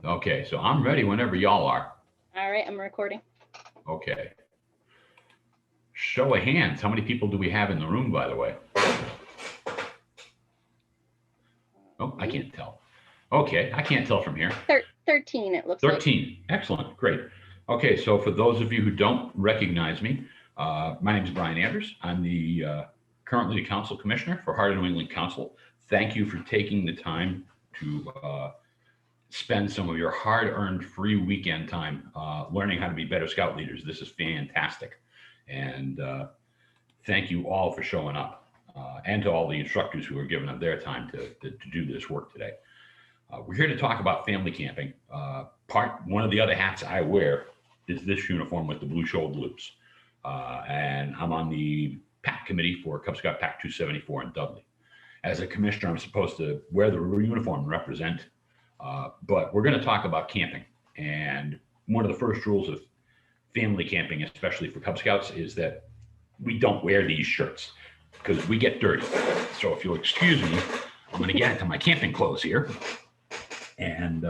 Okay, so I'm ready whenever y'all are. All right, I'm recording. Okay. Show of hands. How many people do we have in the room, by the way? Oh, I can't tell. Okay, I can't tell from here. 13, it looks like. 13. Excellent. Great. Okay, so for those of you who don't recognize me, my name is Brian Anders. I'm the currently the Council Commissioner for Heart of New England Council. Thank you for taking the time to spend some of your hard-earned free weekend time learning how to be better Scout leaders. This is fantastic. And thank you all for showing up and to all the instructors who are giving up their time to do this work today. We're here to talk about family camping. One of the other hats I wear is this uniform with the blue shoulder loops. And I'm on the PAC committee for Cub Scout PAC 274 in Dudley. As a commissioner, I'm supposed to wear the uniform and represent, but we're going to talk about camping. And one of the first rules of family camping, especially for Cub Scouts, is that we don't wear these shirts because we get dirty. So if you'll excuse me, I'm going to get into my camping clothes here. And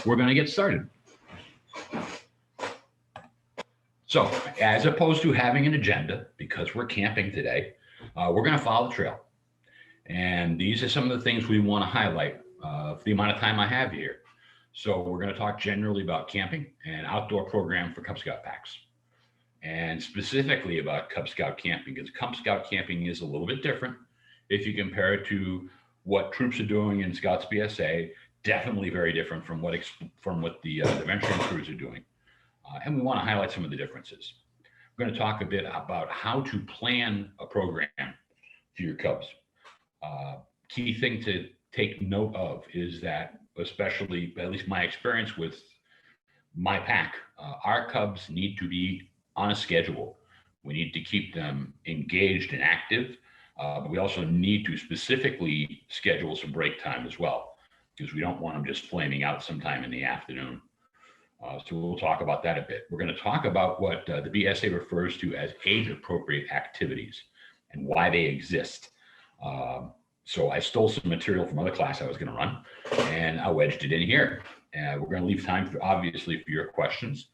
we're going to get started. So as opposed to having an agenda, because we're camping today, we're going to follow the trail. And these are some of the things we want to highlight for the amount of time I have here. So we're going to talk generally about camping and outdoor program for Cub Scout packs. And specifically about Cub Scout camping, because Cub Scout camping is a little bit different if you compare it to what troops are doing in Scouts BSA. Definitely very different from what the venturing crews are doing. And we want to highlight some of the differences. We're going to talk a bit about how to plan a program for your Cubs. Key thing to take note of is that, especially, at least my experience with my pack, our Cubs need to be on a schedule. We need to keep them engaged and active, but we also need to specifically schedule some break time as well, because we don't want them just flaming out sometime in the afternoon. So we'll talk about that a bit. We're going to talk about what the BSA refers to as age-appropriate activities and why they exist. So I stole some material from other class I was going to run, and I wedged it in here. We're going to leave time, obviously, for your questions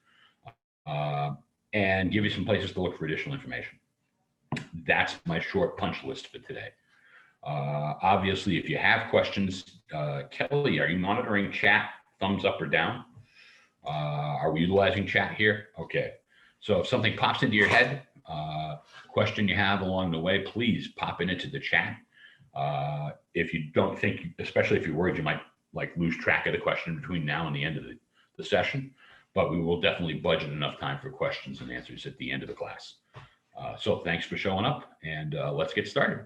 and give you some places to look for additional information. That's my short punch list for today. Obviously, if you have questions, Kelly, are you monitoring chat? Thumbs up or down? Are we utilizing chat here? Okay. So if something pops into your head, question you have along the way, please pop it into the chat. If you don't think, especially if you're worried you might lose track of the question between now and the end of the session, but we will definitely budget enough time for questions and answers at the end of the class. So thanks for showing up, and let's get started.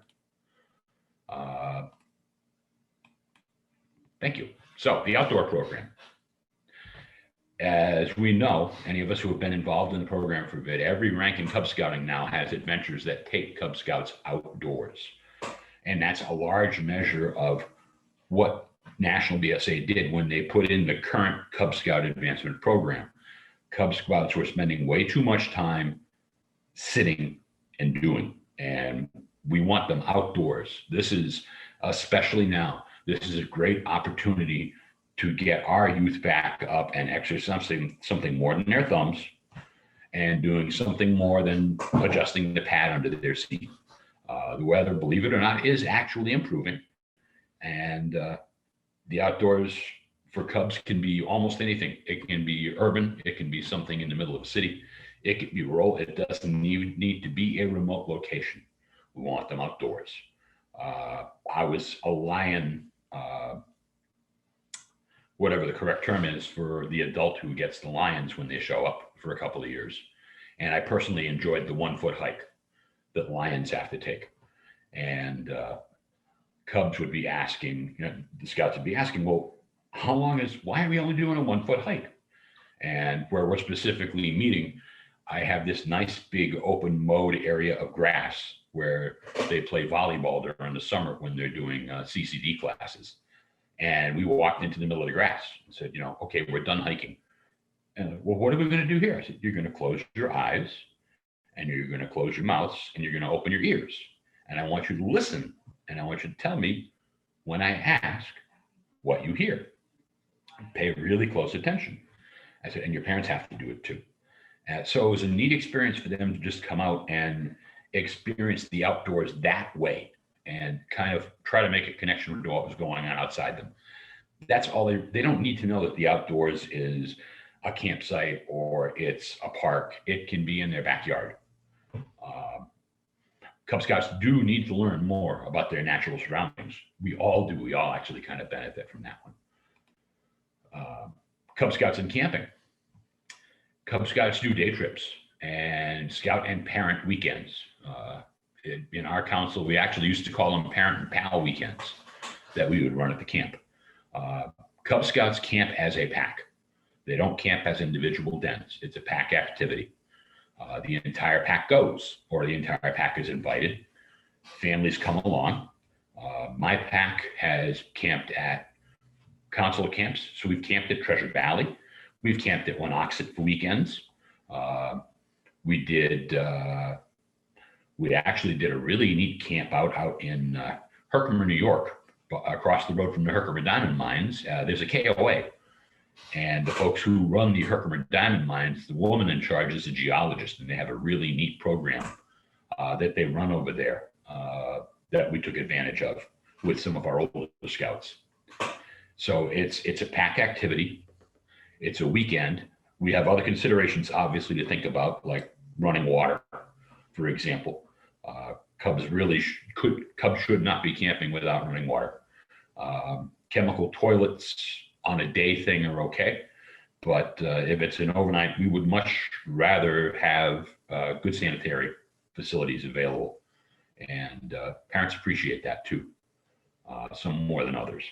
Thank you. So the outdoor program. As we know, any of us who have been involved in the program for a bit, every rank in Cub Scouting now has adventures that take Cub Scouts outdoors. And that's a large measure of what National BSA did when they put in the current Cub Scout advancement program. Cub Scouts were spending way too much time sitting and doing, and we want them outdoors. This is, especially now, this is a great opportunity to get our youth back up and exercising something more than their thumbs and doing something more than adjusting the pad under their seat. The weather, believe it or not, is actually improving, and the outdoors for Cubs can be almost anything. It can be urban, it can be something in the middle of a city, it can be rural. It doesn't need to be a remote location. We want them outdoors. I was a lion, whatever the correct term is for the adult who gets the lions when they show up, for a couple of years. And I personally enjoyed the 1 foot hike that lions have to take. And Cubs would be asking, the Scouts would be asking, well, why are we only doing a 1 foot hike? And where we're specifically meeting, I have this nice big open mowed area of grass where they play volleyball during the summer when they're doing CCD classes. And we walked into the middle of the grass and said, okay, we're done hiking. And well, what are we going to do here? I said, you're going to close your eyes and you're going to close your mouths and you're going to open your ears. And I want you to listen. And I want you to tell me when I ask what you hear. Pay really close attention. And your parents have to do it too. So it was a neat experience for them to just come out and experience the outdoors that way and kind of try to make a connection to what was going on outside them. That's all they don't need to know that the outdoors is a campsite or it's a park. It can be in their backyard. Uh, Cub Scouts do need to learn more about their natural surroundings. We all do. We all actually kind of benefit from that one. Cub Scouts and camping. Cub Scouts do day trips and scout and parent weekends. In our council, we actually used to call them parent and pal weekends that we would run at the camp. Cub Scouts camp as a pack. They don't camp as individual dens. It's a pack activity. The entire pack goes, or the entire pack is invited. Families come along. My pack has camped at council camps. So we've camped at Treasure Valley. We've camped at Winoxet for weekends. We actually did a really neat camp out in Herkimer, New York, across the road from the Herkimer Diamond Mines. There's a KOA. And the folks who run the Herkimer Diamond Mines, the woman in charge is a geologist, and they have a really neat program that they run over there that we took advantage of with some of our older scouts. So it's a pack activity. It's a weekend. We have other considerations, obviously, to think about, like running water, for example. Cubs should not be camping without running water. Chemical toilets on a day thing are okay, but if it's an overnight, we would much rather have good sanitary facilities available, and parents appreciate that too, some more than others.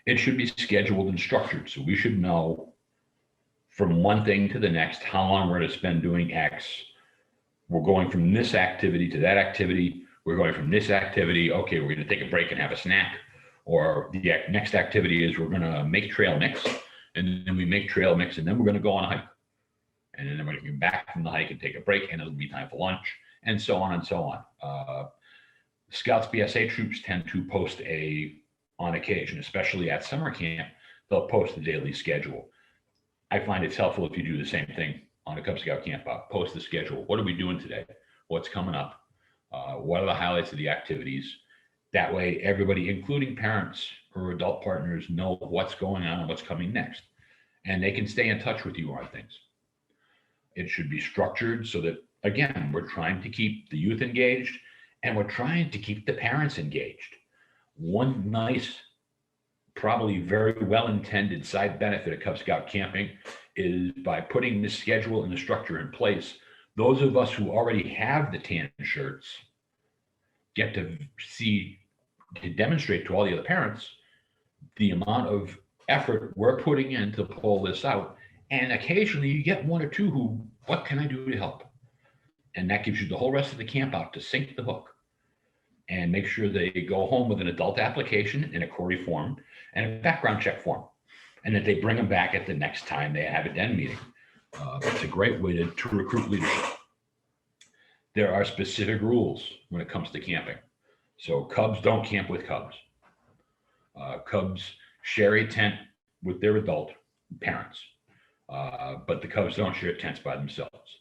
It should be scheduled and structured, so we should know from one thing to the next how long we're going to spend doing X. We're going from this activity to that activity. We're going from this activity. Okay, we're going to take a break and have a snack. Or the next activity is we're going to make trail mix, and then we make trail mix, and then we're going to go on a hike. And then we're going to come back from the hike and take a break, and it'll be time for lunch, and so on and so on. Scouts BSA troops tend to post on occasion, especially at summer camp, they'll post a daily schedule. I find it's helpful if you do the same thing on a Cub Scout camp out. Post the schedule. What are we doing today? What's coming up? What are the highlights of the activities? That way, everybody, including parents or adult partners, know what's going on and what's coming next. And they can stay in touch with you on things. It should be structured so that, again, we're trying to keep the youth engaged and we're trying to keep the parents engaged. One nice, probably very well-intended side benefit of Cub Scout camping is by putting this schedule and the structure in place, those of us who already have the tan shirts get to demonstrate to all the other parents the amount of effort we're putting in to pull this out. And occasionally you get one or two who, what can I do to help? And that gives you the whole rest of the camp out to sink the hook and make sure they go home with an adult application in a query form and a background check form, and that they bring them back at the next time they have a den meeting. It's a great way to recruit leadership. There are specific rules when it comes to camping. So Cubs don't camp with Cubs. Cubs share a tent with their adult parents, but the Cubs don't share tents by themselves.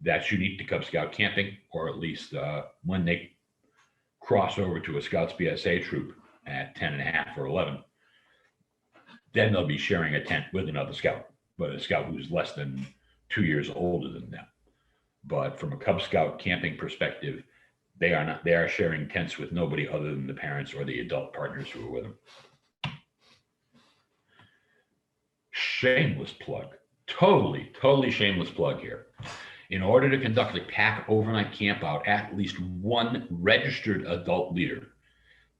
That's unique to Cub Scout camping, or at least when they cross over to a Scouts BSA troop at 10 and a half or 11, then they'll be sharing a tent with another Scout, but a Scout who's less than 2 years older than them. But from a Cub Scout camping perspective, they are not. They are sharing tents with nobody other than the parents or the adult partners who are with them. Shameless plug. Totally shameless plug here. In order to conduct a pack overnight camp out, at least one registered adult leader.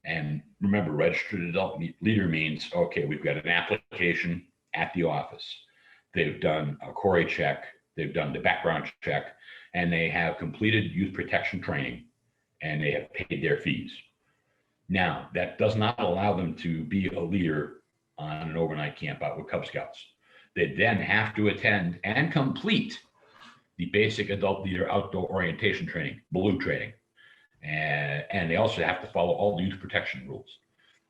And remember, registered adult leader means, okay, we've got an application at the office. They've done a query check. They've done the background check, and they have completed youth protection training, and they have paid their fees. Now, that does not allow them to be a leader on an overnight camp out with Cub Scouts. They then have to attend and complete the basic adult leader outdoor orientation training, blue training. And they also have to follow all the youth protection rules.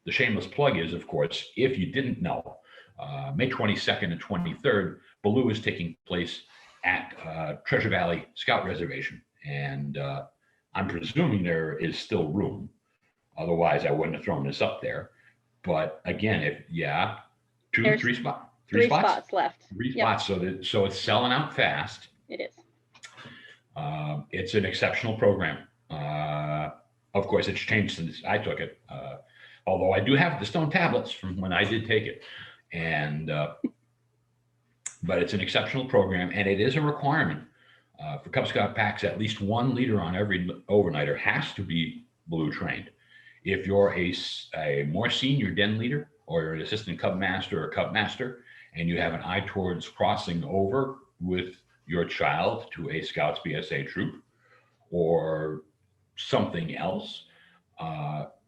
the shameless plug is, of course, if you didn't know, May 22nd and 23rd, Baloo is taking place at Treasure Valley Scout Reservation. And I'm presuming there is still room. Otherwise, I wouldn't have thrown this up there. But again, There's three spots. Three spots left. Three Yep. spots. So it's selling out fast. It is. It's an exceptional program. Of course, it's changed since I took it. Although I do have the stone tablets from when I did take it. And but it's an exceptional program, and it is a requirement for Cub Scout packs. At least one leader on every overnighter has to be Baloo trained. If you're a more senior den leader, or you're an assistant Cub master or Cub master, and you have an eye towards crossing over with your child to a Scouts BSA troop or something else,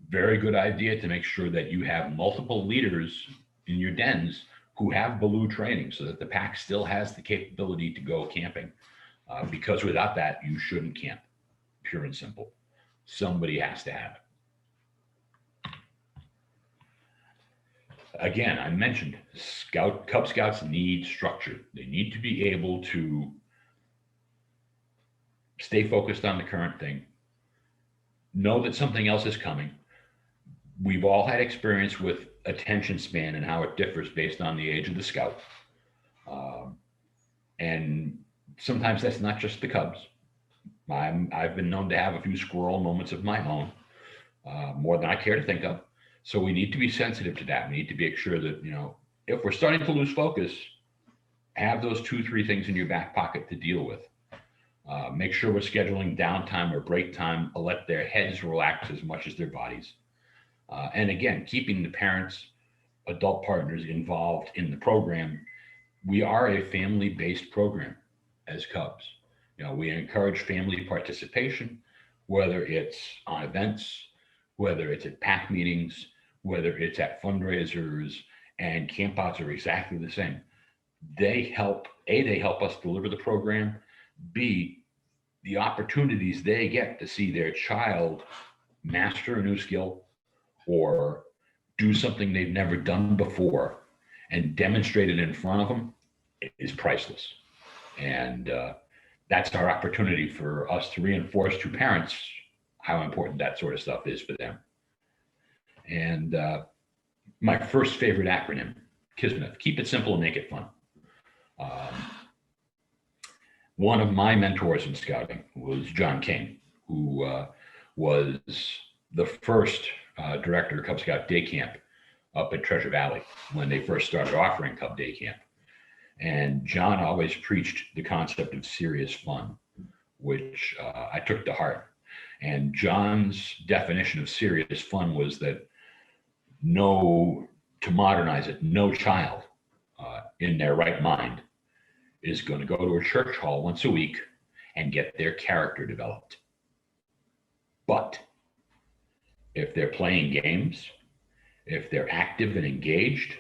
very good idea to make sure that you have multiple leaders in your dens who have Baloo training, so that the pack still has the capability to go camping. Because without that, you shouldn't camp, pure and simple. Somebody has to have it. Again, I mentioned Cub Scouts need structure. They need to be able to stay focused on the current thing, know that something else is coming. We've all had experience with attention span and how it differs based on the age of the scout. And sometimes that's not just the Cubs. I've been known to have a few squirrel moments of my own, more than I care to think of. So we need to be sensitive to that. We need to make sure that, if we're starting to lose focus, have those 2-3 things in your back pocket to deal with. Make sure we're scheduling downtime or break time to let their heads relax as much as their bodies. And again, keeping the parents, adult partners involved in the program. We are a family-based program as Cubs. We encourage family participation, whether it's on events, whether it's at pack meetings, whether it's at fundraisers, and campouts are exactly the same. They help us deliver the program. B, the opportunities they get to see their child master a new skill or do something they've never done before and demonstrate it in front of them is priceless. And that's our opportunity for us to reinforce to parents how important that sort of stuff is for them. And my first favorite acronym, Kismet, keep it simple and make it fun. One of my mentors in scouting was John King, who was the first director of Cub Scout Day Camp up at Treasure Valley when they first started offering Cub Day Camp. And John always preached the concept of serious fun, which I took to heart. And John's definition of serious fun was that to modernize it, no child in their right mind is going to go to a church hall once a week and get their character developed. But if they're playing games, if they're active and engaged,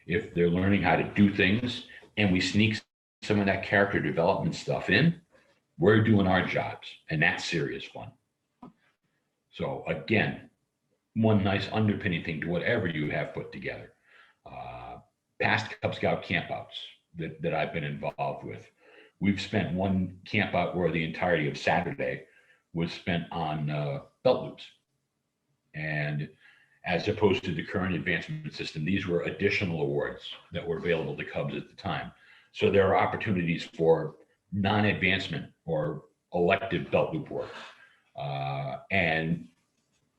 if they're learning how to do things, and we sneak some of that character development stuff in, we're doing our jobs, and that's serious fun. So again, one nice underpinning thing to whatever you have put together. Past Cub Scout campouts that I've been involved with, we've spent one campout where the entirety of Saturday was spent on belt loops. And as opposed to the current advancement system, these were additional awards that were available to Cubs at the time. So there are opportunities for non-advancement or elective belt loop work. And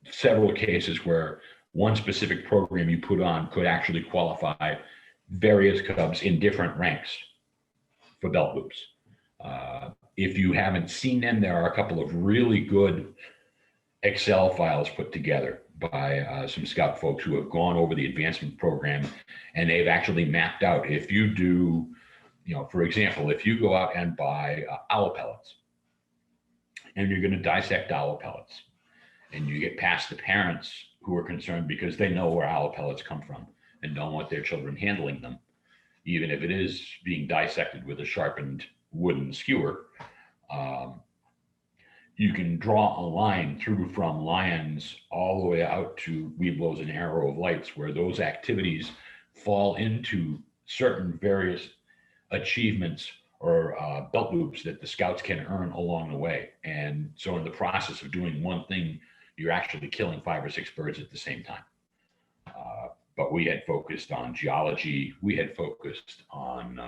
several cases where one specific program you put on could actually qualify various Cubs in different ranks for belt loops. If you haven't seen them, there are a couple of really good Excel files put together by some Scout folks who have gone over the advancement program, and they've actually mapped out, if you do, for example, if you go out and buy owl pellets and you're going to dissect owl pellets, and you get past the parents who are concerned because they know where owl pellets come from and don't want their children handling them, even if it is being dissected with a sharpened wooden skewer, you can draw a line through from Lions all the way out to Weeblos and Arrow of Lights, where those activities fall into certain various achievements or belt loops that the scouts can earn along the way. And so in the process of doing one thing, you're actually killing 5 or 6 birds at the same time. But we had focused on geology. We had focused on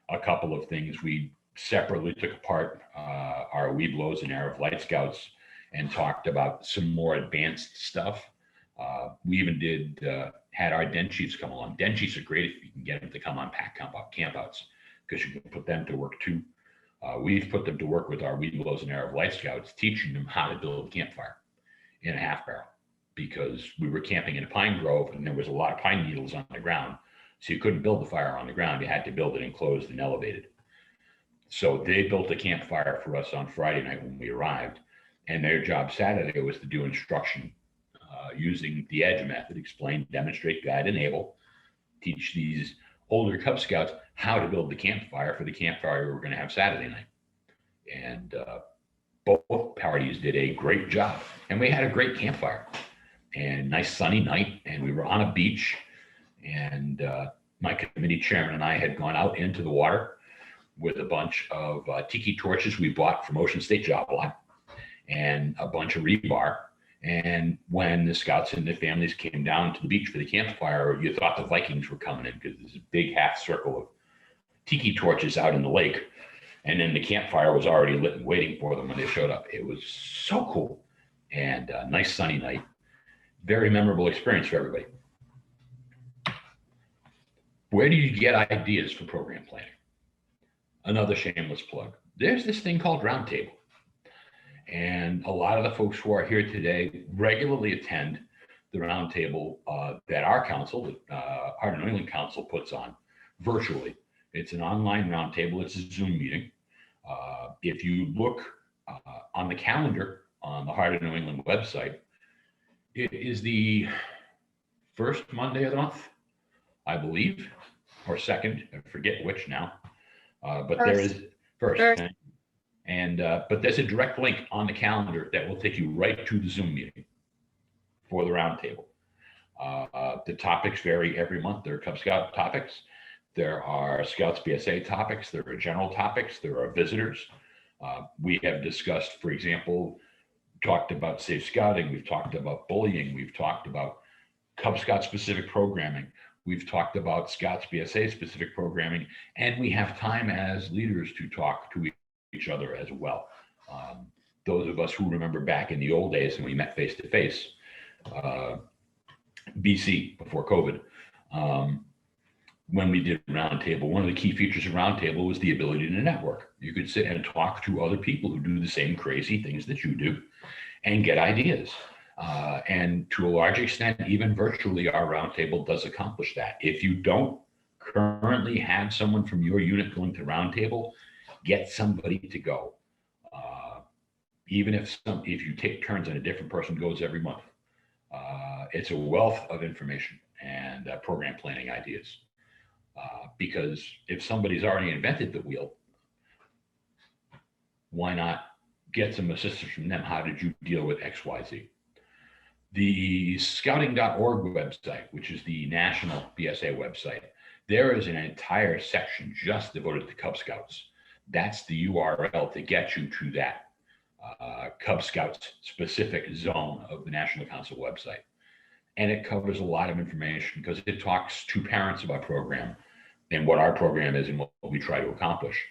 a couple of things. We separately took apart our Weeblos and Arrow of Light Scouts and talked about some more advanced stuff. We even had our den chiefs come along. Den chiefs are great if you can get them to come on campouts, because you can put them to work too. We've put them to work with our Weeblos and Arrow of Light Scouts, teaching them how to build a campfire in a half barrel, because we were camping in a pine grove and there was a lot of pine needles on the ground. So you couldn't build the fire on the ground. You had to build it enclosed and elevated. So they built a campfire for us on Friday night when we arrived. And their job Saturday was to do instruction using the EDGE method: explain, demonstrate, guide, enable, teach these older Cub Scouts how to build the campfire for the campfire we were going to have Saturday night. And both parties did a great job. And we had a great campfire and nice sunny night. And we were on a beach. And my committee chairman and I had gone out into the water with a bunch of tiki torches we bought from Ocean State Job Lot and a bunch of rebar. And when the scouts and their families came down to the beach for the campfire, you thought the Vikings were coming in, because there's a big half circle of tiki torches out in the lake. And then the campfire was already lit and waiting for them when they showed up. It was so cool. And a nice sunny night. Very memorable experience for everybody. Where do you get ideas for program planning? Another shameless plug. There's this thing called Roundtable. And a lot of the folks who are here today regularly attend the Roundtable that our council, the Heart of New England Council, puts on virtually. It's an online roundtable. It's a Zoom meeting. If you look on the calendar on the Heart of New England website, it is the first Monday of the month, I believe, or second, I forget which now. But there is first. And but there's a direct link on the calendar that will take you right to the Zoom meeting for the roundtable. The topics vary every month. There are Cub Scout topics. There are Scouts BSA topics. There are general topics. There are visitors. We have discussed, for example, talked about safe scouting. We've talked about bullying. We've talked about Cub Scout specific programming. We've talked about Scouts BSA specific programming, and we have time as leaders to talk to each other as well. Those of us who remember back in the old days when we met face to face, BC, before COVID, when we did Roundtable, one of the key features of Roundtable was the ability to network. You could sit and talk to other people who do the same crazy things that you do and get ideas. And to a large extent, even virtually, our Roundtable does accomplish that. If you don't currently have someone from your unit going to Roundtable, get somebody to go. Even if you take turns and a different person goes every month, it's a wealth of information and program planning ideas. Because if somebody's already invented the wheel, why not get some assistance from them? How did you deal with X, Y, Z? The scouting.org website, which is the national BSA website, there is an entire section just devoted to Cub Scouts. That's the URL to get you to that Cub Scouts specific zone of the National Council website. And it covers a lot of information because it talks to parents about program and what our program is and what we try to accomplish.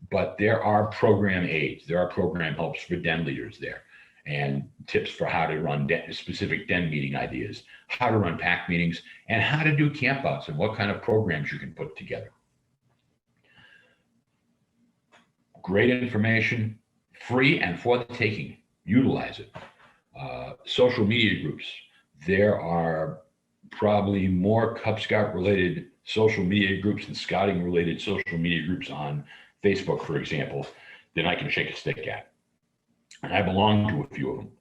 But there are program aids, there are program helps for den leaders there, and tips for how to run specific den meeting ideas, how to run pack meetings, and how to do campouts and what kind of programs you can put together. Great information, free and for the taking. Utilize it. Social media groups. There are probably more Cub Scout related social media groups and scouting related social media groups on Facebook, for example, than I can shake a stick at. And I belong to a few of them.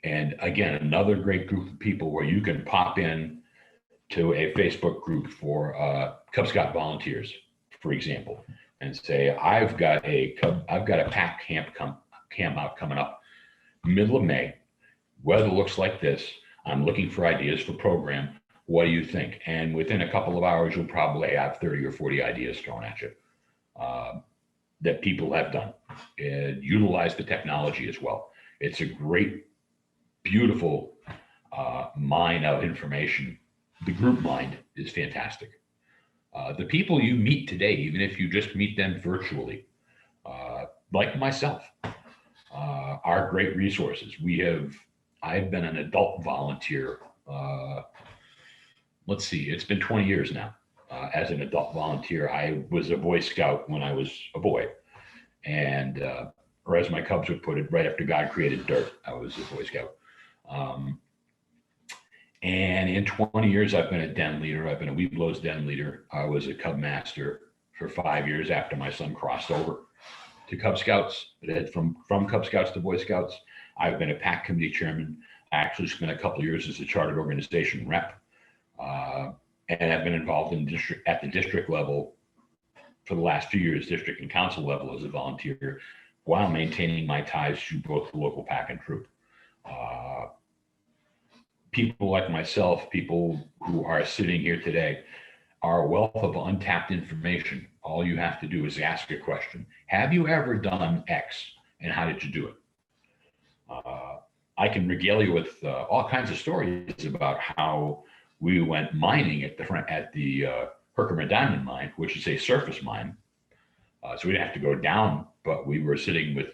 And again, another great group of people where you can pop in to a Facebook group for Cub Scout volunteers, for example, and say, I've got a pack camp out coming up middle of May, weather looks like this. I'm looking for ideas for program. What do you think? And within a couple of hours, you'll probably have 30 or 40 ideas thrown at you that people have done. And utilize the technology as well. It's a great, beautiful mine of information. The group mind is fantastic. The people you meet today, even if you just meet them virtually, like myself, are great resources. I've been an adult volunteer. Let's see, it's been 20 years now as an adult volunteer. I was a Boy Scout when I was a boy. And, or as my Cubs would put it, right after God created dirt, I was a Boy Scout. And in 20 years, I've been a den leader. I've been a Weeblo's den leader. I was a Cub master for 5 years after my son crossed over to Cub Scouts. From Cub Scouts to Boy Scouts. I've been a PAC committee chairman. I actually spent a couple of years as a chartered organization rep. And I've been involved at the district level for the last few years, district and council level as a volunteer, while maintaining my ties to both the local PAC and troop. People like myself, people who are sitting here today, are a wealth of untapped information. All you have to do is ask a question. Have you ever done X, and how did you do it? I can regale you with all kinds of stories about how we went mining at the Herkimer Diamond Mine, which is a surface mine. So we didn't have to go down, but we were sitting with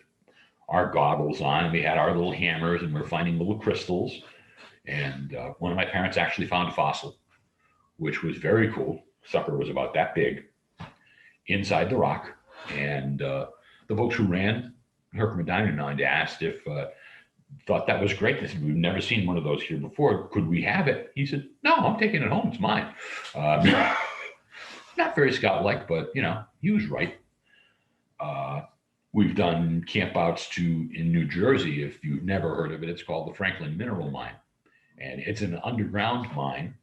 our goggles on, and we had our little hammers, and we're finding little crystals. And one of my parents actually found a fossil, which was very cool. Sucker was about that big inside the rock. And the folks who ran Herkimer Diamond Mine asked if, thought that was great. They said, we've never seen one of those here before. Could we have it? He said, no, I'm taking it home. It's mine. Not very Scout-like, but he was right. We've done campouts in New Jersey. If you've never heard of it, it's called the Franklin Mineral Mine. And it's an underground mine,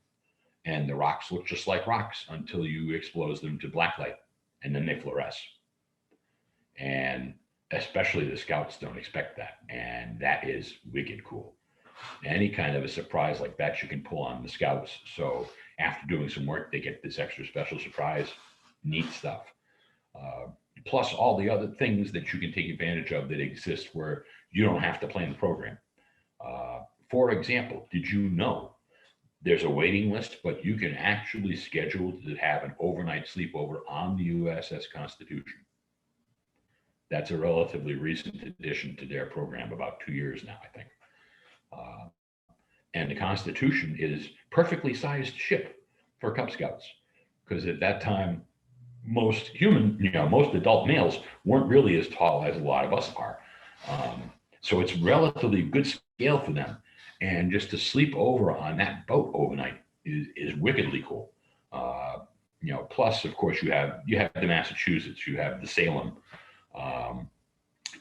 and the rocks look just like rocks until you expose them to blacklight, and then they fluoresce. And especially the Scouts don't expect that. And that is wicked cool. Any kind of a surprise like that you can pull on the Scouts. So after doing some work, they get this extra special surprise. Neat stuff. Plus all the other things that you can take advantage of that exist where you don't have to plan the program. For example, did you know there's a waiting list, but you can actually schedule to have an overnight sleepover on the USS Constitution? That's a relatively recent addition to their program, about 2 years now, I think. And the Constitution is perfectly sized ship for Cub Scouts, because at that time, most adult males weren't really as tall as a lot of us are. So it's relatively good scale for them. And just to sleep over on that boat overnight is wickedly cool. Plus, of course, you have the Massachusetts, you have the Salem,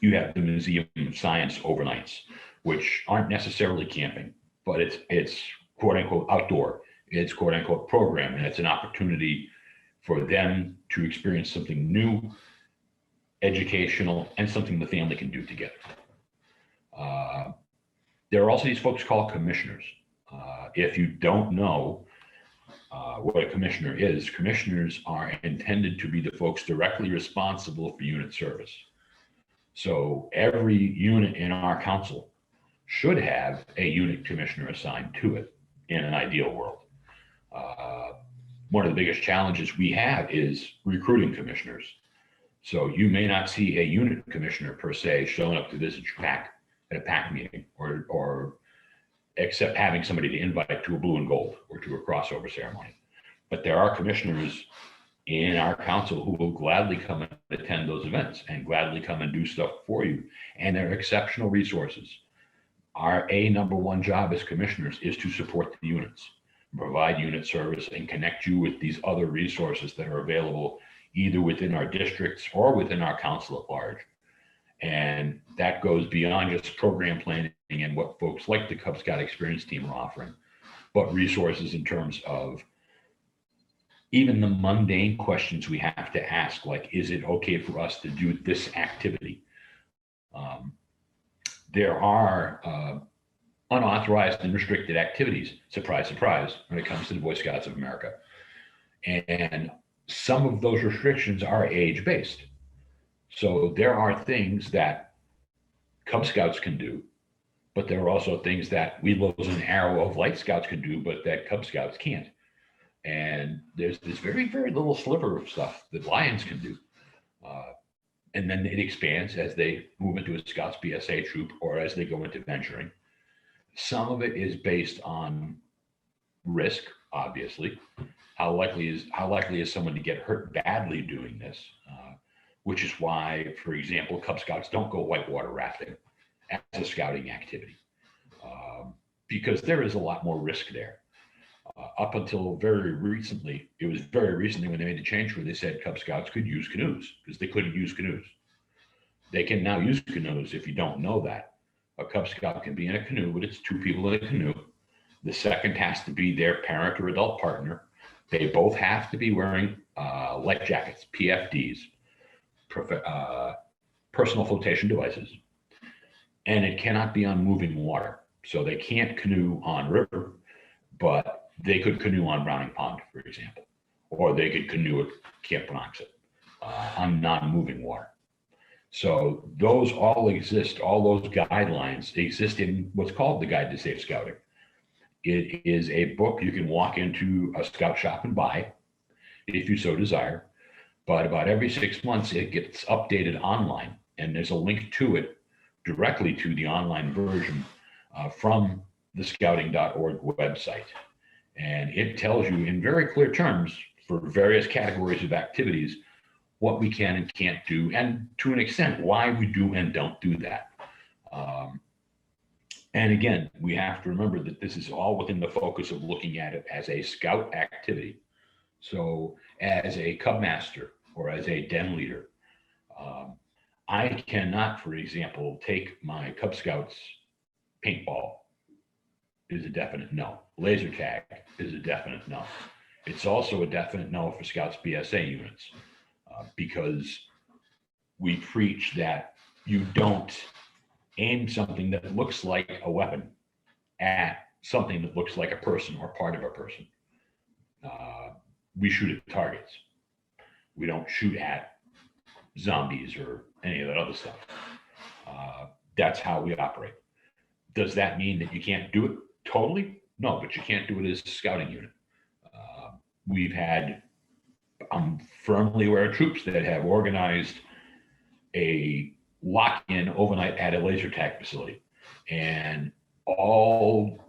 you have the Museum of Science overnights, which aren't necessarily camping, but it's quote unquote outdoor. It's quote unquote program, and it's an opportunity for them to experience something new, educational, and something the family can do together. There are also these folks called commissioners. If you don't know what a commissioner is, commissioners are intended to be the folks directly responsible for unit service. So every unit in our council should have a unit commissioner assigned to it in an ideal world. One of the biggest challenges we have is recruiting commissioners. So you may not see a unit commissioner per se showing up to visit your PAC at a PAC meeting, or except having somebody to invite to a blue and gold or to a crossover ceremony. But there are commissioners in our council who will gladly come and attend those events and gladly come and do stuff for you. And they're exceptional resources. Our number one job as commissioners is to support the units, provide unit service, and connect you with these other resources that are available either within our districts or within our council at large. And that goes beyond just program planning and what folks like the Cub Scout Experience Team are offering, but resources in terms of even the mundane questions we have to ask, like, is it okay for us to do this activity? there are unauthorized and restricted activities, surprise, surprise, when it comes to the Boy Scouts of America. And some of those restrictions are age-based. So there are things that Cub Scouts can do, but there are also things that Weeblos and Arrow of Light Scouts can do, but that Cub Scouts can't. And there's this very, very little sliver of stuff that Lions can do. And then it expands as they move into a Scouts BSA troop or as they go into venturing. Some of it is based on risk, obviously. How likely is someone to get hurt badly doing this? Which is why, for example, Cub Scouts don't go whitewater rafting as a scouting activity, because there is a lot more risk there. Up until very recently, it was very recently when they made the change where they said Cub Scouts could use canoes because they couldn't use canoes. They can now use canoes if you don't know that. A Cub Scout can be in a canoe, but it's two people in a canoe. The second has to be their parent or adult partner. They both have to be wearing life jackets, PFDs, personal flotation devices. And it cannot be on moving water. So they can't canoe on river, but they could canoe on Browning Pond, for example, or they could canoe at Camp Penobscot on non-moving water. So those all exist, all those guidelines exist in what's called the Guide to Safe Scouting. It is a book you can walk into a scout shop and buy if you so desire, but about every 6 months it gets updated online, and there's a link to it directly to the online version from the scouting.org website. And it tells you in very clear terms for various categories of activities what we can and can't do, and to an extent why we do and don't do that. And again, we have to remember that this is all within the focus of looking at it as a scout activity. So as a Cub Master or as a den leader, I cannot, for example, take my Cub Scouts paintball is a definite no. Laser tag is a definite no. It's also a definite no for Scouts BSA units because we preach that you don't aim something that looks like a weapon at something that looks like a person or part of a person. We shoot at targets. We don't shoot at zombies or any of that other stuff. That's how we operate. Does that mean that you can't do it totally? No, but you can't do it as a scouting unit. I'm firmly aware of troops that have organized a lock-in overnight at a laser tag facility. And all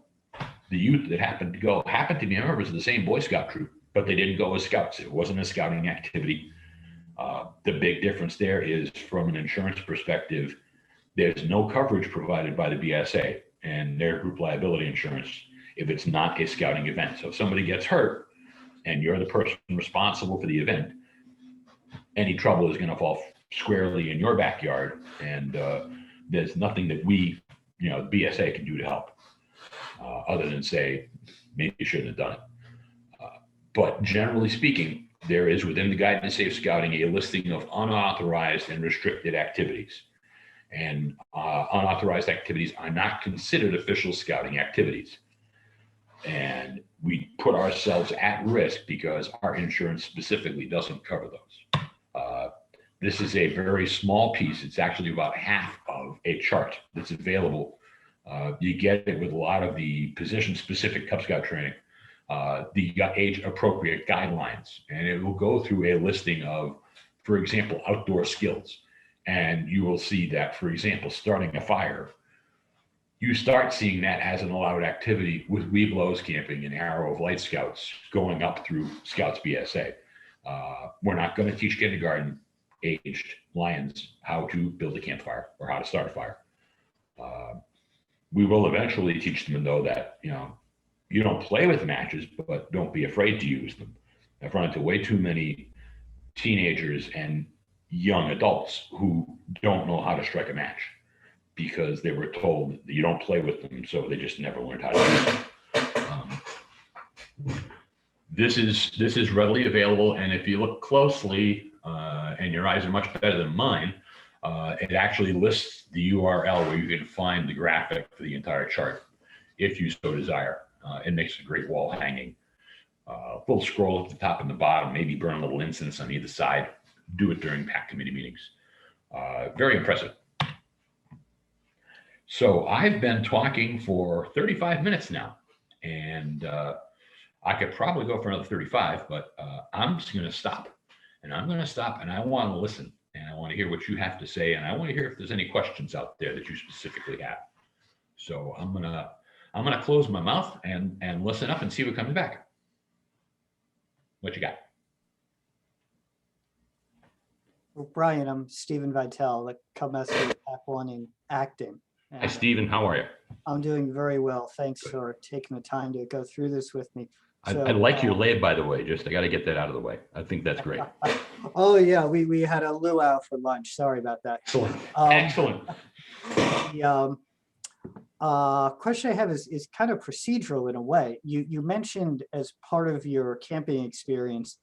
the youth that happened to be members of the same Boy Scout troop, but they didn't go as scouts. It wasn't a scouting activity. The big difference there is from an insurance perspective, there's no coverage provided by the BSA and their group liability insurance if it's not a scouting event. So if somebody gets hurt and you're the person responsible for the event, any trouble is going to fall squarely in your backyard, and there's nothing that we, the BSA can do to help other than say, maybe you shouldn't have done it. But generally speaking, there is within the Guide to Safe Scouting a listing of unauthorized and restricted activities. And unauthorized activities are not considered official scouting activities. And we put ourselves at risk because our insurance specifically doesn't cover those. This is a very small piece. It's actually about half of a chart that's available. You get it with a lot of the position-specific Cub Scout training, the age-appropriate guidelines, and it will go through a listing of, for example, outdoor skills. And you will see that, for example, starting a fire, you start seeing that as an allowed activity with Weeblos camping and Arrow of Light Scouts going up through Scouts BSA. We're not going to teach kindergarten aged Lions how to build a campfire or how to start a fire. We will eventually teach them, though, that, you don't play with matches, but don't be afraid to use them. I've run into way too many teenagers and young adults who don't know how to strike a match because they were told that you don't play with them, so they just never learned how to use them. This is readily available, and if you look closely, and your eyes are much better than mine, It actually lists the URL where you can find the graphic for the entire chart if you so desire. It makes a great wall hanging. Little scroll at the top and the bottom, maybe burn a little incense on either side. Do it during PAC committee meetings. Very impressive. So I've been talking for 35 minutes now, and I could probably go for another 35, but I'm just going to stop. And I'm going to stop, and I want to listen, and I want to hear what you have to say, and I want to hear if there's any questions out there that you specifically have. So I'm gonna close my mouth and listen up and see what comes back. What you got? Well, Brian, I'm Stephen Vitale, the Cub Master Pack 1 in Acton. Hi, Stephen. How are you? I'm doing very well. Thanks for taking the time to go through this with me. So, I like your lay, by the way. Just I got to get that out of the way. I think that's great. Oh yeah, we had a luau for lunch. Sorry about that. Excellent. Excellent. The question I have is kind of procedural in a way. You mentioned as part of your camping experience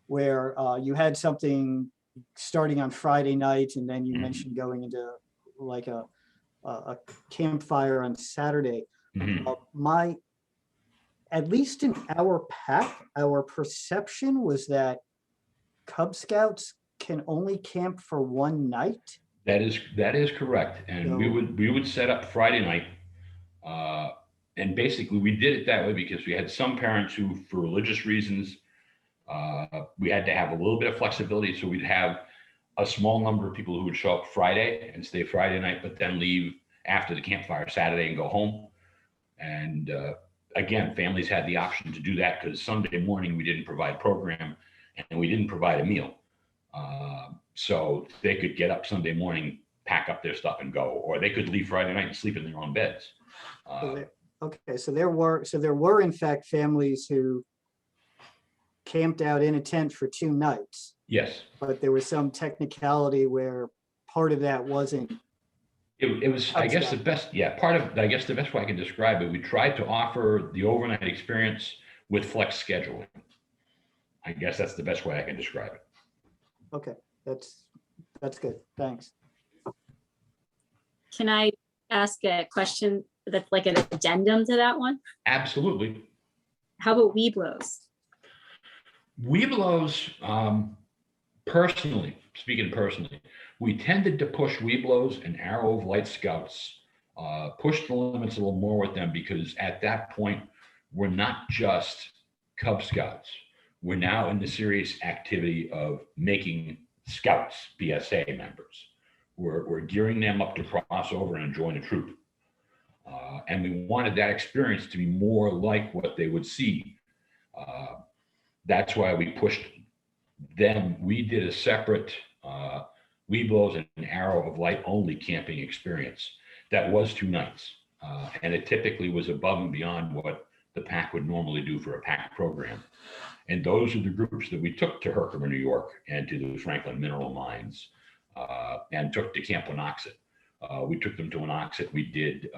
where you had something starting on Friday night, and then you mentioned going into like a campfire on Saturday. At least in our pack, our perception was that Cub Scouts can only camp for one night. That is correct. And So, we would set up Friday night. And basically we did it that way because we had some parents who, for religious reasons, we had to have a little bit of flexibility. So we'd have a small number of people who would show up Friday and stay Friday night, but then leave after the campfire Saturday and go home. And again, families had the option to do that because Sunday morning we didn't provide program and we didn't provide a meal. So they could get up Sunday morning, pack up their stuff and go, or they could leave Friday night and sleep in their own beds. okay, so there were in fact families who camped out in a tent for 2 nights. Yes. But there was some technicality where part of that wasn't. It was, I guess, the best, I guess the best way I can describe it, we tried to offer the overnight experience with flex scheduling. I guess that's the best way I can describe it. Okay, that's good. Thanks. Can I ask a question that's like an addendum to that one? Absolutely. How about Weeblos? Weeblos, speaking personally, we tended to push Weeblos and Arrow of Light Scouts, push the limits a little more with them because at that point, we're not just Cub Scouts. We're now in the serious activity of making Scouts BSA members. We're gearing them up to cross over and join a troop. And we wanted that experience to be more like what they would see. That's why we pushed them. We did a separate Weeblos and Arrow of Light only camping experience. That was 2 nights. And it typically was above and beyond what the pack would normally do for a pack program. And those are the groups that we took to Herkimer, New York, and to the Franklin Mineral Mines, and took to Camp Winoxet. We took them to Winoxet. We did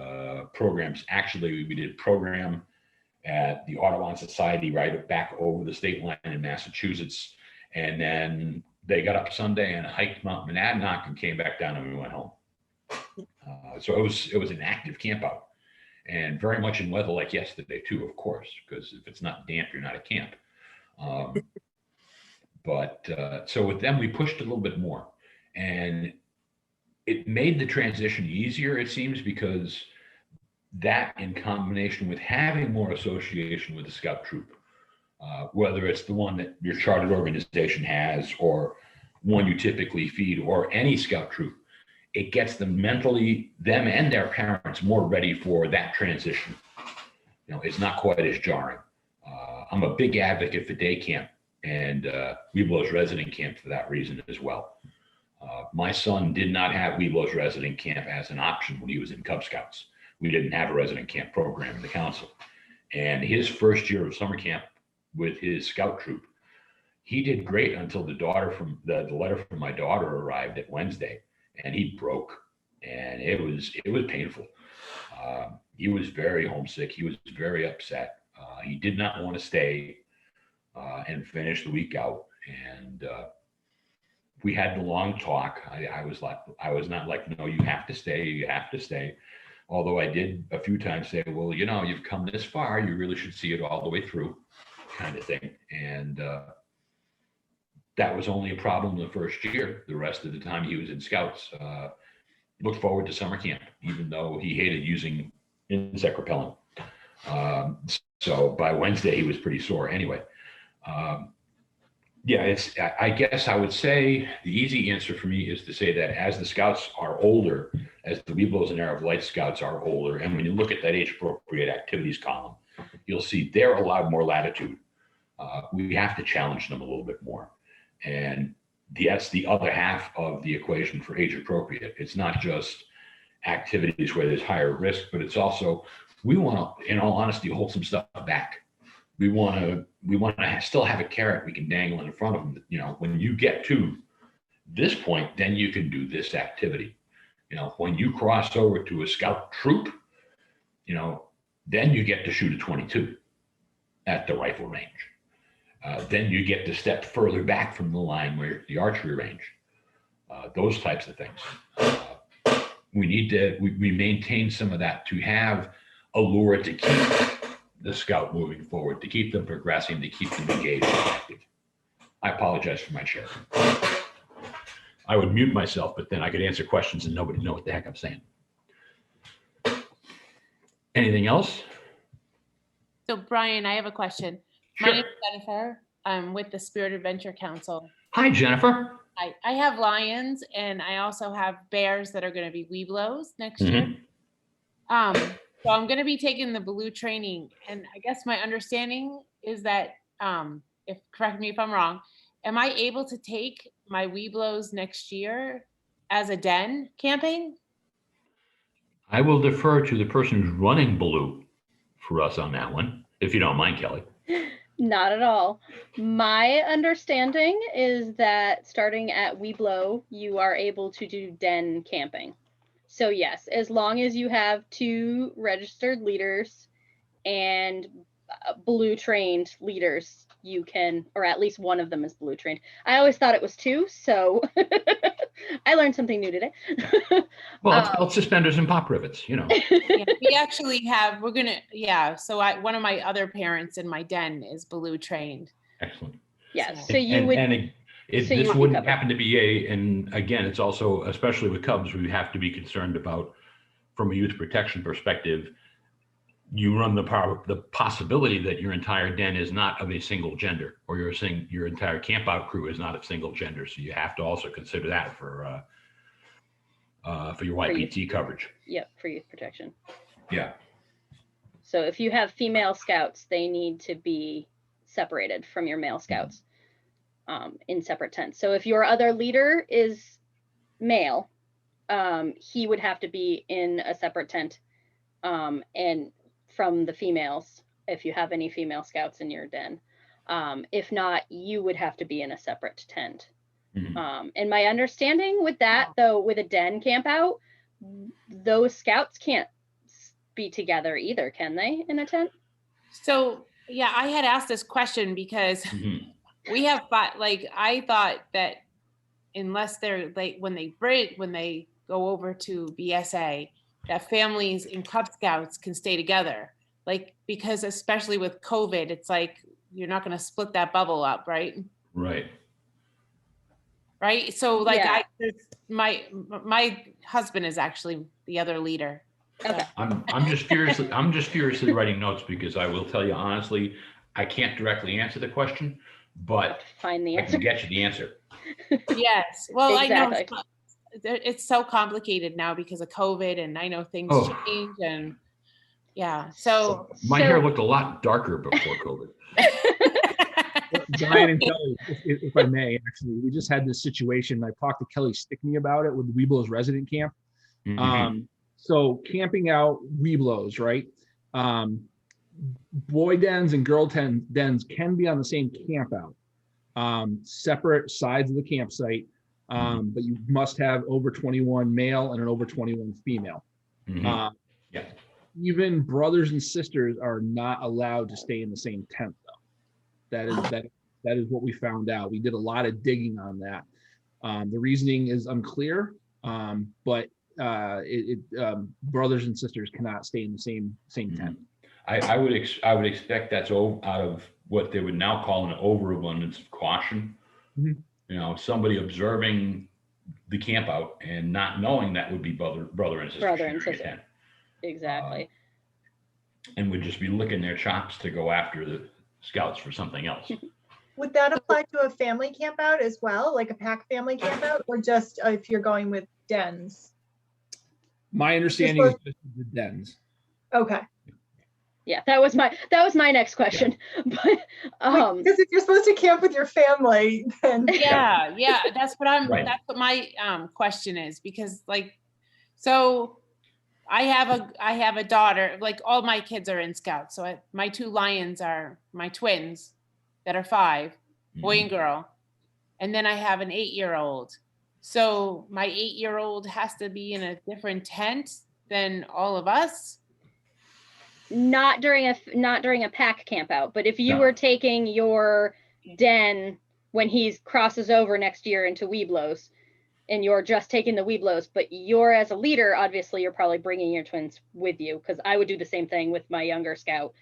programs. Actually, we did program at the Audubon Society right back over the state line in Massachusetts. And then they got up Sunday and hiked Mount Monadnock and came back down and we went home. So it was an active camp out, and very much in weather like yesterday too, of course, because if it's not damp, you're not at camp. So with them, we pushed a little bit more, and it made the transition easier, it seems, because that in combination with having more association with the scout troop, whether it's the one that your chartered organization has or one you typically feed or any scout troop, it gets them mentally, them and their parents, more ready for that transition. You know, it's not quite as jarring. I'm a big advocate for day camp and Weeblos resident camp for that reason as well. My son did not have Weeblos resident camp as an option when he was in Cub Scouts. We didn't have a resident camp program in the council. And his first year of summer camp with his scout troop, he did great until the letter from my daughter arrived at Wednesday, and he broke, and it was painful. He was very homesick. He was very upset. He did not want to stay and finish the week out. And we had the long talk. I was not like, no, you have to stay, you have to stay. Although I did a few times say, well, you've come this far, you really should see it all the way through, kind of thing. And that was only a problem the first year. The rest of the time he was in Scouts, looked forward to summer camp, even though he hated using insect repellent. So by Wednesday, he was pretty sore anyway. I guess I would say the easy answer for me is to say that as the Scouts are older, as the Webelos and Arab Light Scouts are older, and when you look at that age appropriate activities column, you'll see they're allowed more latitude. We have to challenge them a little bit more. And that's the other half of the equation for age appropriate. It's not just activities where there's higher risk, but it's also, we want to, in all honesty, hold some stuff back. We want to still have a carrot we can dangle in front of them. When you get to this point, then you can do this activity. When you cross over to a scout troop, then you get to shoot a 22 at the rifle range. Then you get to step further back from the line where the archery range, those types of things. We maintain some of that to have a lure to keep the scout moving forward, to keep them progressing, to keep them engaged and active. I apologize for my share. I would mute myself, but then I could answer questions and nobody know what the heck I'm saying. Anything else? So Brian, I have a question. Sure. My name is Jennifer. I'm with the Spirit Adventure Council. Hi, Jennifer. I have lions and I also have bears that are going to be Webelos next year. So I'm going to be taking the blue training, and I guess my understanding is that, correct me if I'm wrong, am I able to take my Webelos next year as a den camping? I will defer to the person who's running Blue for us on that one, if you don't mind, Kelly. Not at all. My understanding is that starting at Webelo, you are able to do den camping. So yes, as long as you have 2 registered leaders and blue trained leaders, you can, or at least one of them is blue trained. I always thought it was 2, so I learned something new today. Well, it's called suspenders and pop rivets, Yeah, we actually have, so one of my other parents in my den is blue trained. Excellent. Yeah, so you would. This wouldn't happen to be and again, it's also, especially with cubs, we have to be concerned about, from a youth protection perspective, you run the possibility that your entire den is not of a single gender, or your entire camp out crew is not of single gender. So you have to also consider that for your YPT coverage. Yep, for youth protection. Yeah. So if you have female scouts, they need to be separated from your male scouts. In separate tents. So if your other leader is male, he would have to be in a separate tent. And from the females, if you have any female scouts in your den. If not, you would have to be in a separate tent. And my understanding with that, though, with a den camp out, those scouts can't be together either, can they, in a tent? So yeah, I had asked this question because we have, I thought that unless they're when they go over to BSA, that families in Cub Scouts can stay together. Because especially with COVID, it's like, you're not going to split that bubble up, right? Right. Right. So Yeah. my husband is actually the other leader. Okay. I'm just furiously writing notes, because I will tell you honestly, I can't directly answer the question, but Find the I answer. can get you the answer. Yes. Well, Exactly. I know it's so complicated now because of COVID, and I know things change, and yeah. So My hair looked a lot darker before COVID. Brian and Kelly, if I may, actually, we just had this situation. I talked to Kelly Stickney about it with Webelos resident camp. So camping out Webelos, right? Boy dens and girl dens can be on the same camp out, separate sides of the campsite, but you must have over 21 male and an over 21 female. Yeah. Even brothers and sisters are not allowed to stay in the same tent, though. That is what we found out. We did a lot of digging on that. The reasoning is unclear, but brothers and sisters cannot stay in the same tent. I would expect that's out of what they would now call an overabundance of caution. Mhm. You know, somebody observing the camp out and not knowing that would be brother and sister Brother sharing and a sister. tent, Exactly. and would just be licking their chops to go after the scouts for something else. Would that apply to a family camp out as well, like a pack family camp out, or just if you're going with dens? My understanding is just the dens. Okay. Yeah, that was my next question. But Because if you're supposed to camp with your family, then Yeah, that's what Right. that's what my question is, because like, so I have a daughter, like all my kids are in scouts. So my two lions are my twins that are 5, boy and girl. And then I have an 8-year-old. So my 8-year-old has to be in a different tent than all of us. not during a pack camp out, but if you No. were taking your den when he crosses over next year into Weeblos, and you're just taking the Weeblos, but you're as a leader, obviously you're probably bringing your twins with you, because I would do the same thing with my younger scout.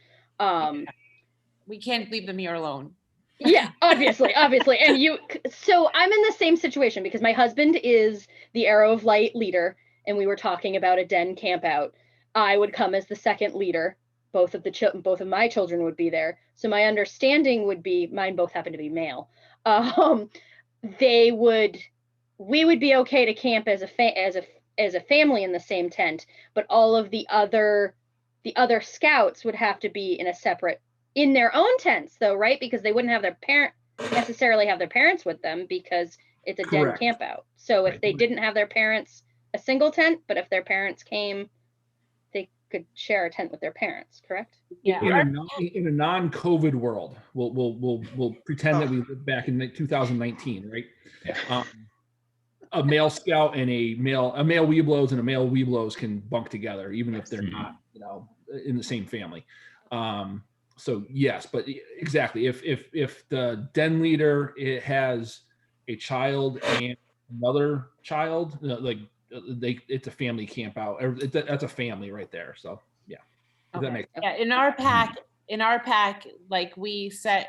We can't leave them here alone. Yeah, obviously. And so I'm in the same situation because my husband is the Arrow of Light leader, and we were talking about a den camp out. I would come as the second leader. Both of my children would be there. So my understanding would be, mine both happen to be male. We would be okay to camp as a family in the same tent, but all of the other scouts would have to be in their own tents, though, right? Because they wouldn't have necessarily have their parents with them, because it's a Correct. den camp out. So if Right. they didn't have their parents, a single tent, but if their parents came, they could share a tent with their parents, correct? Yeah. In a non-COVID world, we'll pretend that we live back in 2019, right? Yeah. A male scout and a male Weeblos and a male Weeblos can bunk together, even if they're not, in the same family. So yes, but exactly, if the den leader has a child and another child, it's a family camp out. That's a family right there. So yeah, does that make sense? Yeah, in our pack, like we set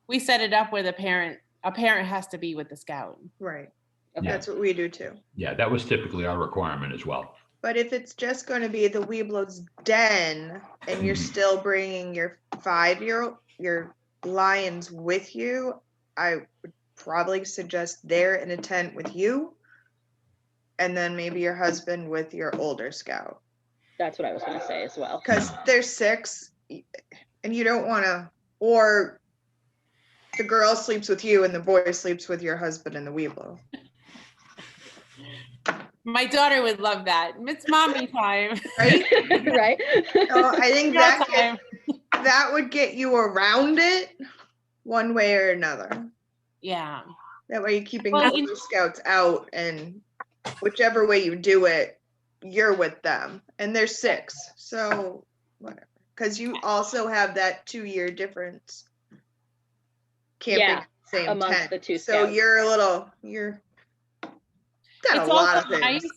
it up where a parent has to be with the scout. right. Okay. That's what we do too. Yeah, that was typically our requirement as well. But if it's just going to be the Weeblos den and you're still bringing your 5-year-old, your lions with you, I would probably suggest they're in a tent with you, and then maybe your husband with your older scout. That's what I was going to say as well. Because they're 6, and you don't want to, or the girl sleeps with you and the boy sleeps with your husband and the Weeblo. My daughter would love that. It's mommy time. Right? Right? So I think Girl that time. would get you around it one way or another. Yeah. That way you're keeping Well, the Boy Scouts out, and whichever way you do it, you're with them. And they're 6, so whatever. Because you also have that 2-year difference camping Yeah, in the same amongst tent. the two So scouts. you're got It's a lot of also things. nice.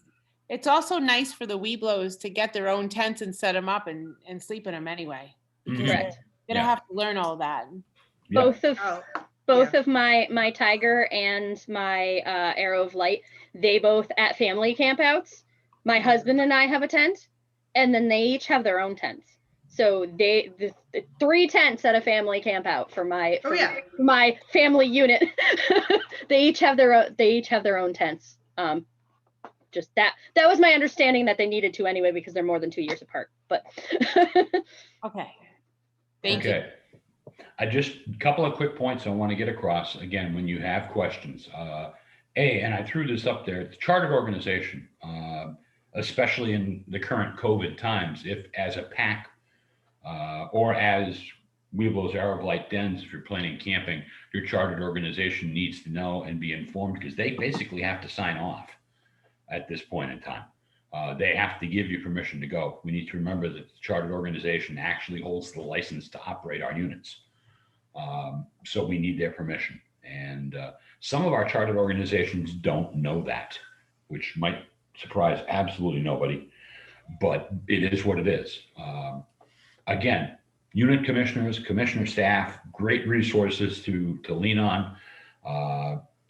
It's also nice for the Weeblos to get their own tents and set them up and sleep in them anyway. Because Correct. they don't Yeah. have to learn all that. Yeah. Both of my Tiger and my Arrow of Light, they both at family campouts. My husband and I have a tent, and then they each have their own tents. So the 3 tents at a family camp out for my family unit. They each have their own tents. Just that was my understanding, that they needed to anyway, because they're more than 2 years apart. But Okay. Thank you. Okay. I just, a couple of quick points I want to get across. Again, when you have questions, and I threw this up there, the chartered organization, especially in the current COVID times, if as a pack or as Weeblos Arrow of Light dens, if you're planning camping, your chartered organization needs to know and be informed, because they basically have to sign off at this point in time. They have to give you permission to go. We need to remember that the chartered organization actually holds the license to operate our units. So we need their permission. And some of our chartered organizations don't know that, which might surprise absolutely nobody, but it is what it is. Again, unit commissioners, commissioner staff, great resources to lean on.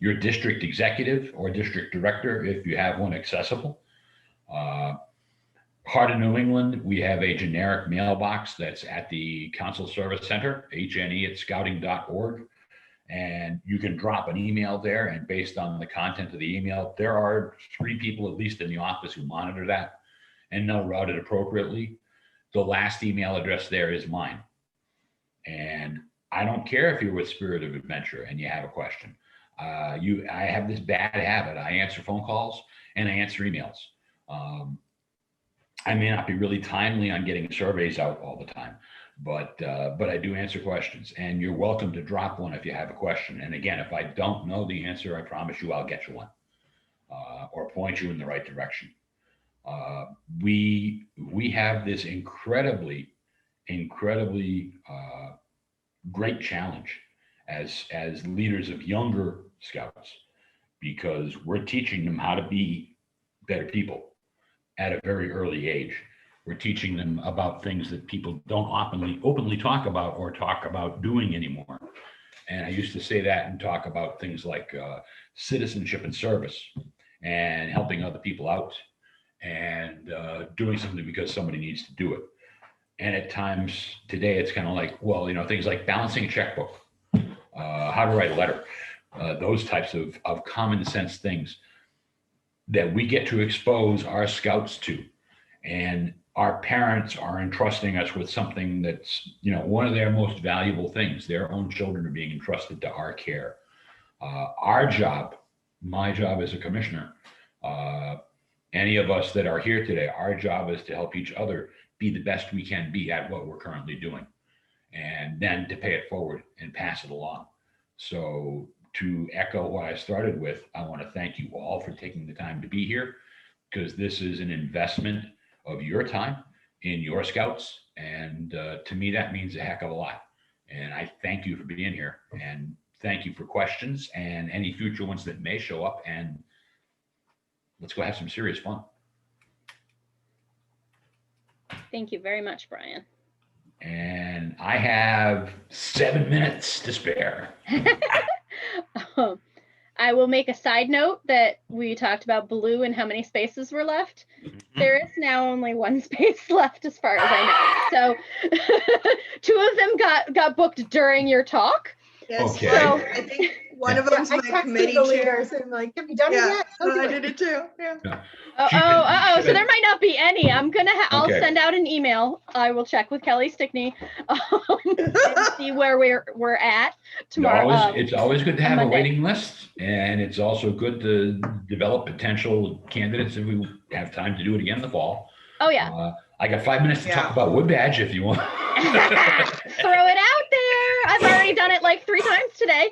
Your district executive or district director, if you have one accessible. Heart of New England, we have a generic mailbox that's at the Council Service Center, hne@scouting.org. And you can drop an email there, and based on the content of the email, there are 3 people at least in the office who monitor that, and they'll route it appropriately. The last email address there is mine. And I don't care if you're with Spirit of Adventure and you have a question. I have this bad habit. I answer phone calls and I answer emails. I may not be really timely on getting surveys out all the time, but I do answer questions, and you're welcome to drop one if you have a question. And again, if I don't know the answer, I promise you I'll get you one, or point you in the right direction. We have this incredibly great challenge as leaders of younger scouts, because we're teaching them how to be better people at a very early age. We're teaching them about things that people don't openly talk about or talk about doing anymore. And I used to say that and talk about things like citizenship and service and helping other people out and doing something because somebody needs to do it. And at times today, it's kind of like, well, things like balancing a checkbook, how to write a letter, those types of common sense things that we get to expose our scouts to. And our parents are entrusting us with something that's, one of their most valuable things. Their own children are being entrusted to our care. Our job, my job as a commissioner, any of us that are here today, our job is to help each other be the best we can be at what we're currently doing, and then to pay it forward and pass it along. So to echo what I started with, I want to thank you all for taking the time to be here, because this is an investment of your time in your scouts. And to me, that means a heck of a lot. And I thank you for being here, and thank you for questions and any future ones that may show up. And let's go have some serious fun. Thank you very much, Brian. And I have 7 minutes to spare. I will make a side note that we talked about blue and how many spaces were left. There is now only 1 space left as far as I know. So 2 of them got booked during your talk. Yes, Okay. so I think one of them's I my texted committee the chair. leaders and like, have you done it Yeah, yet? Go do I it. did it too. Yeah. So there might not be any. I'm gonna I'll Okay. send out an email. I will check with Kelly Stickney and see where we're at tomorrow. It's always good to on have a Monday. waiting list, and it's also good to develop potential candidates if we have time to do it again in the fall. Oh yeah. I got 5 minutes to talk about wood badge if you want. Throw it out there. I've already done it like 3 times today.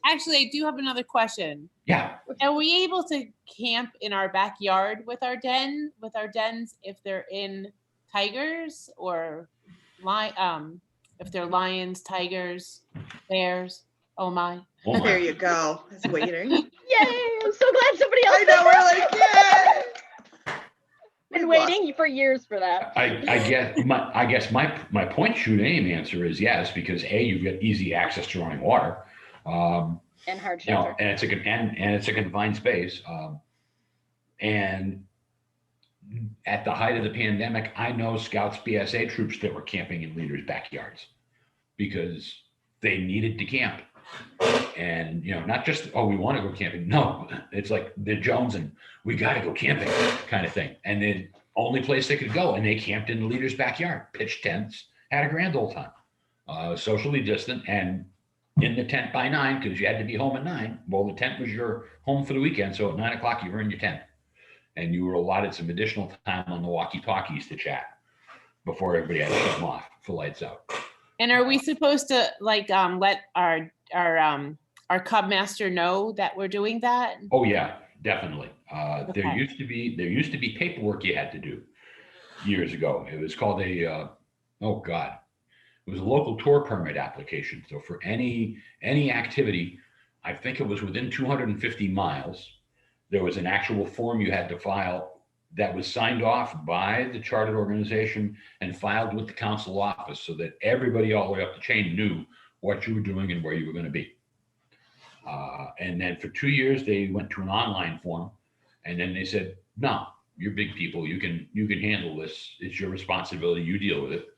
Actually, I do have another question. Yeah. Are we able to camp in our backyard with our dens if they're in tigers or if they're lions, tigers, bears? Oh my. Oh There my. you go. I was waiting. Yay! I'm so glad somebody else I know, we're like, yeah. been waiting for years for that. I guess my point shoot aim answer is yes, because A, you've got easy access to running water. And hard shelter. And it's a confined space. And at the height of the pandemic, I know Scouts BSA troops that were camping in leaders' backyards because they needed to camp. And not just, oh, we want to go camping. No, it's like they're jonesing, we got to go camping kind of thing. And the only place they could go, and they camped in the leader's backyard, pitched tents, had a grand old time, socially distant, and in the tent by 9, because you had to be home at 9. Well, the tent was your home for the weekend. So at 9 o'clock, you were in your tent, and you were allotted some additional time on the walkie-talkies to chat before everybody had to shut them off for lights out. And are we supposed to let our Cub Master know that we're doing that? Oh yeah, definitely. Okay. There used to be paperwork you had to do years ago. It was called a It was a local tour permit application. So for any activity, I think it was within 250 miles, there was an actual form you had to file that was signed off by the chartered organization and filed with the council office so that everybody all the way up the chain knew what you were doing and where you were going to be. And then for 2 years, they went to an online form, and then they said, no, you're big people. You can handle this. It's your responsibility. You deal with it.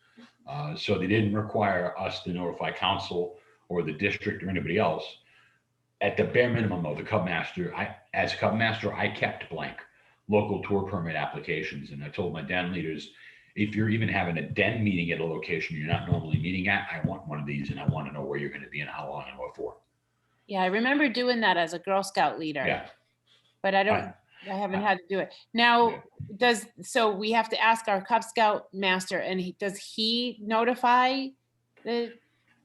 So they didn't require us to notify council or the district or anybody else. At the bare minimum, though, the Cub Master, as Cub Master, I kept blank local tour permit applications. And I told my den leaders, if you're even having a den meeting at a location you're not normally meeting at, I want one of these, and I want to know where you're going to be and how long and what for. Yeah, I remember doing that as a Girl Scout leader. Yeah. But I haven't had to do it. Now, so we have to ask our Cub Scout master, and does he notify the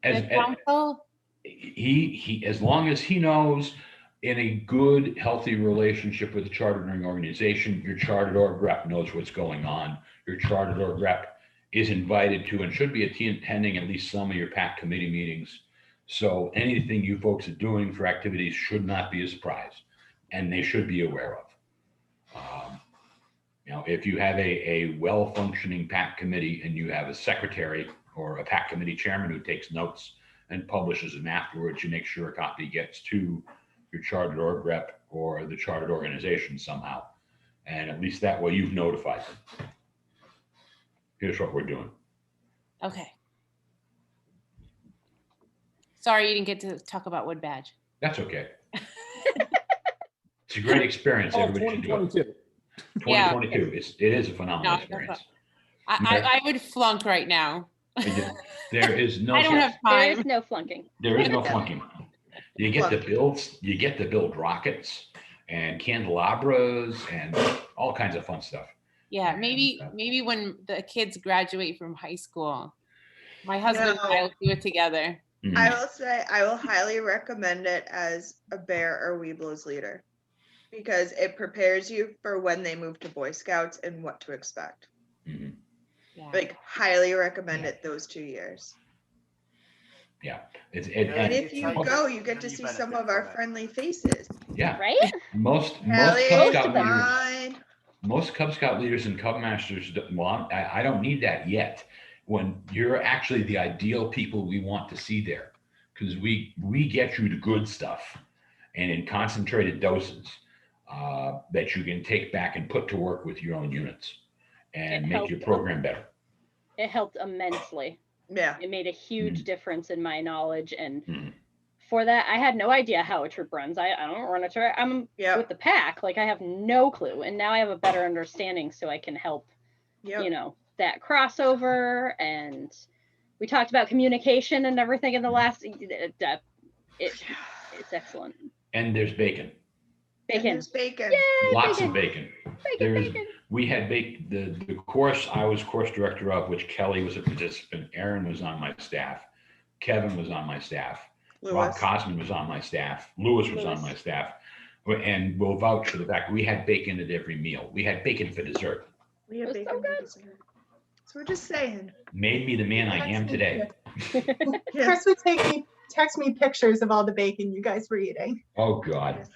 council? He as long as he knows, in a good, healthy relationship with the chartering organization, your chartered org rep knows what's going on. Your chartered org rep is invited to and should be attending at least some of your PAC committee meetings. So anything you folks are doing for activities should not be a surprise, and they should be aware of. If you have a well-functioning PAC committee and you have a secretary or a PAC committee chairman who takes notes and publishes them afterwards, you make sure a copy gets to your chartered org rep or the chartered organization somehow. And at least that way you've notified them. Here's what we're doing. Okay. Sorry you didn't get to talk about Wood Badge. That's okay. It's a great experience. Everybody should do it. 2022. It is a phenomenal experience. I would flunk right now. There is no. I don't have There time. is no flunking. There is no flunking. You get the builds. You get to build rockets and candelabras and all kinds of fun stuff. Yeah, maybe when the kids graduate from high school, my husband and I will do it together. Mhm. I will say I will highly recommend it as a Bear or Weeblos leader because it prepares you for when they move to Boy Scouts and what to expect. Mhm. Yeah. Like highly recommend it those 2 years. Yeah. And And if you go, you get to see some of our friendly faces. yeah, Right? most Kelly, Cub Scout leaders. mine. Most Cub Scout leaders and Cub Masters, well, I don't need that yet. When you're actually the ideal people we want to see there, because we get you the good stuff and in concentrated doses that you can take back and put to work with your own units and It make your helped. program better. It helped immensely. Yeah. It made a huge difference in my knowledge. And Mhm. for that, I had no idea how a troop runs. I don't run a troop. I'm Yep. with the pack. Like I have no clue. And now I have a better understanding so I can help, Yep. that crossover. And we talked about communication and everything in the last, it's excellent. And there's bacon. And Bacon. there's bacon. Yay, Lots bacon. of bacon. Bacon. We had the course I was course director of, which Kelly was a participant. Aaron was on my staff. Kevin was on my staff. Rob Lewis. Cosman was on my staff. Lewis was on my staff. And we'll vouch for the fact we had bacon at every meal. We had bacon for dessert. We have It was bacon so for good. dessert. So we're just saying. Made me the man I am today. Yes. Chris would text me pictures of all the bacon you guys were eating. Oh God.